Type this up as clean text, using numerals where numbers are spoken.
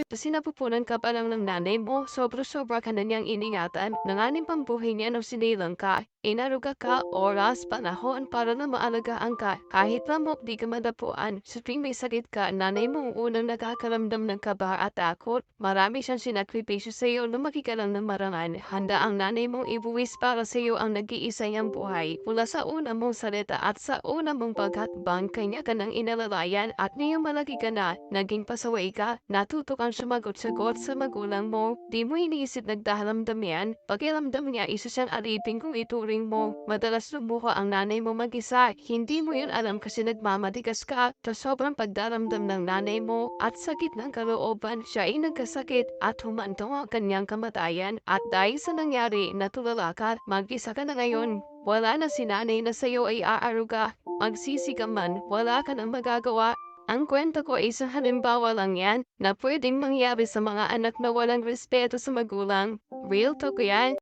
Kasi napupunan ka pa lang ng nanay mo, sobra-sobra ka na niyang iningatan, nanganin pang buhay niya nung sinilang ka, inaruga ka, oras, panahon para na maalagaan ka, kahit lamok di ka madapuan, sa tuwing may sakit ka, nanay mo ang unang nakakaramdam ng kaba at takot, marami siyang sinakripisyo sa iyo lumaki ka lang ng marangal, handa ang nanay mong ibuwis para sa iyo ang nag-iisa niyang buhay, mula sa una mong salita at sa una mong paghatbang, kanya ka ng inalalayan at ngayong malaki ka na, naging pasaway ka, natuto kang sumagot-sagot sa magulang mo, di mo iniisip nagdahalamdam yan, pakiramdam niya isa siyang alipin kung ituring mo, madalas lumuha ang nanay mo mag-isa, hindi mo yun alam kasi nagmamatigas ka, sa sobrang pagdaramdam ng nanay mo, at sakit ng kalooban, siya ay nagkasakit at humantong ang kanyang kamatayan, at dahil sa nangyari, natulala ka, mag-isa ka na ngayon, wala na si nanay na sa'yo ay aaruga, magsisi ka man, wala ka nang magagawa. Ang kwento ko ay isang halimbawa lang yan na pwedeng mangyari sa mga anak na walang respeto sa magulang. Real talk yan.